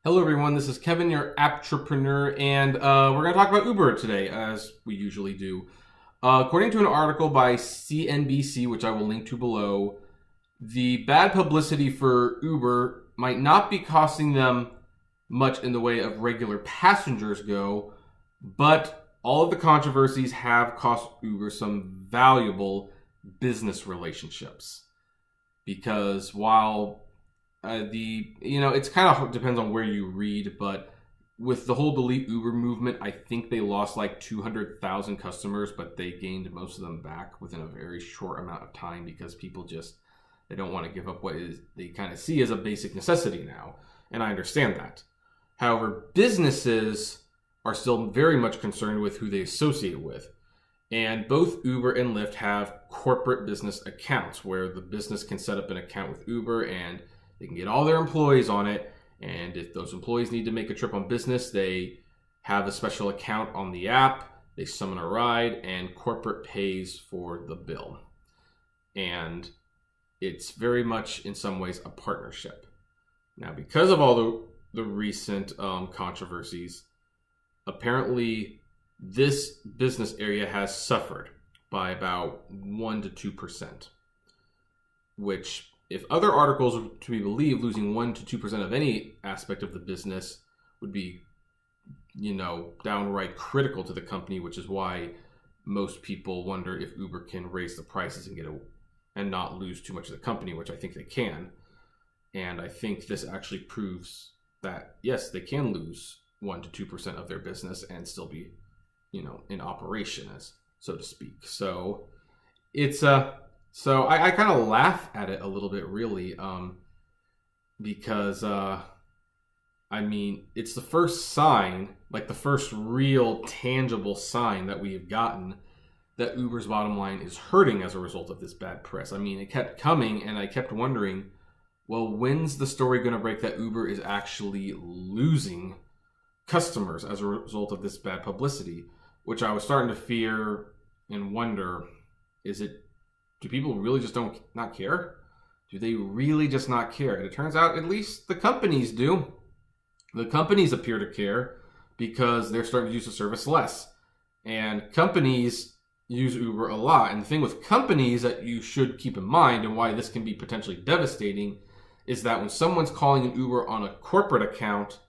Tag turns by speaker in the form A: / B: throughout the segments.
A: Hello everyone, this is Kevin, your entrepreneur, and we're going to talk about Uber today, as we usually do. According to an article by CNBC, which I will link to below, the bad publicity for Uber might not be costing them much in the way of regular passengers go, but all of the controversies have cost Uber some valuable business relationships. Because while it's kind of depends on where you read, but with the whole delete Uber movement, I think they lost like 200,000 customers, but they gained most of them back within a very short amount of time because people they don't want to give up what they kind of see as a basic necessity now. And I understand that. However, businesses are still very much concerned with who they associate with. And both Uber and Lyft have corporate business accounts where the business can set up an account with Uber and they can get all their employees on it. And if those employees need to make a trip on business, they have a special account on the app. They summon a ride and corporate pays for the bill. And it's very much in some ways a partnership. Now, because of all the recent controversies, apparently this business area has suffered by about 1% to 2%, which, if other articles are to be believed, losing 1% to 2% of any aspect of the business would be, downright critical to the company, which is why most people wonder if Uber can raise the prices and not lose too much of the company, which I think they can. And I think this actually proves that, yes, they can lose 1% to 2% of their business and still be, in operation, as so to speak. So it's So I kind of laugh at it a little bit, really, because, it's the first sign, like the first real tangible sign that we have gotten that Uber's bottom line is hurting as a result of this bad press. It kept coming, and I kept wondering, well, when's the story going to break that Uber is actually losing customers as a result of this bad publicity? Which I was starting to fear and wonder, do people really just not care? Do they really just not care? And it turns out at least the companies do. The companies appear to care because they're starting to use the service less. And companies use Uber a lot. And the thing with companies that you should keep in mind, and why this can be potentially devastating, is that when someone's calling an Uber on a corporate account,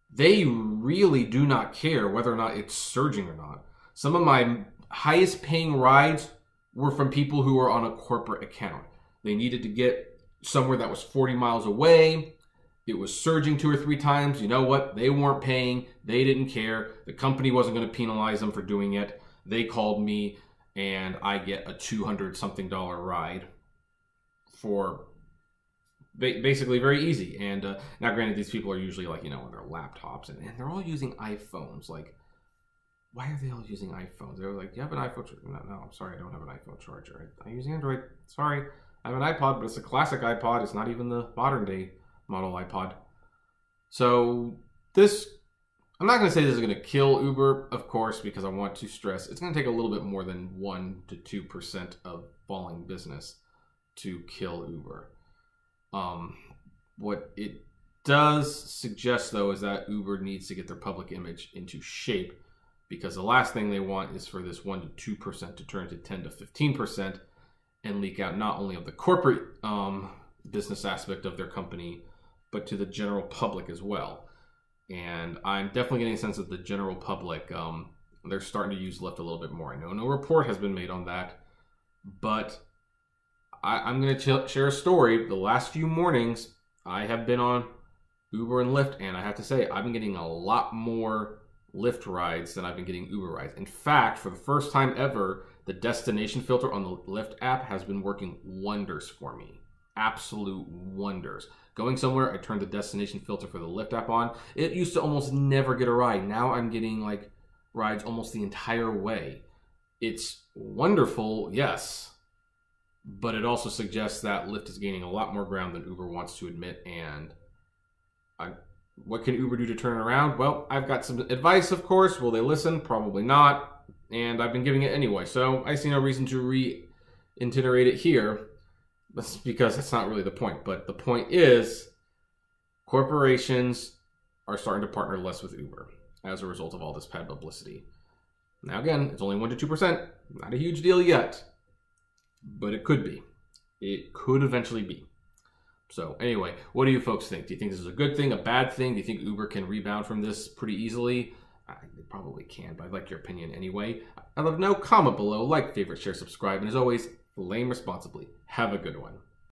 A: they really do not care whether or not it's surging or not. Some of my highest paying rides were from people who were on a corporate account. They needed to get somewhere that was 40 miles away. It was surging 2 or 3 times. You know what? They weren't paying. They didn't care. The company wasn't going to penalize them for doing it. They called me and I get a $200-something ride for basically very easy. And now granted, these people are usually on their laptops and they're all using iPhones. Why are they all using iPhones? They were like, you have an iPhone charger? No, I'm sorry, I don't have an iPhone charger. I use Android. Sorry, I have an iPod, but it's a classic iPod. It's not even the modern day model iPod. So I'm not going to say this is going to kill Uber, of course, because I want to stress it's going to take a little bit more than 1% to 2% of falling business to kill Uber. What it does suggest, though, is that Uber needs to get their public image into shape, because the last thing they want is for this 1% to 2% to turn to 10% to 15% and leak out not only of the corporate business aspect of their company, but to the general public as well. And I'm definitely getting a sense that the general public, they're starting to use Lyft a little bit more. I know no report has been made on that, but I'm going to share a story. The last few mornings, I have been on Uber and Lyft, and I have to say, I've been getting a lot more Lyft rides than I've been getting Uber rides. In fact, for the first time ever, the destination filter on the Lyft app has been working wonders for me. Absolute wonders. Going somewhere, I turn the destination filter for the Lyft app on. It used to almost never get a ride. Now I'm getting rides almost the entire way. It's wonderful, yes, but it also suggests that Lyft is gaining a lot more ground than Uber wants to admit. And what can Uber do to turn it around? Well, I've got some advice, of course. Will they listen? Probably not. And I've been giving it anyway. So I see no reason to reiterate it here. That's because that's not really the point. But the point is, corporations are starting to partner less with Uber as a result of all this bad publicity. Now again, it's only 1 to 2%, not a huge deal yet, but it could be. It could eventually be. So anyway, what do you folks think? Do you think this is a good thing, a bad thing? Do you think Uber can rebound from this pretty easily? They probably can, but I'd like your opinion anyway. I'd love to know. Comment below, like, favorite, share, subscribe, and as always, flame responsibly. Have a good one.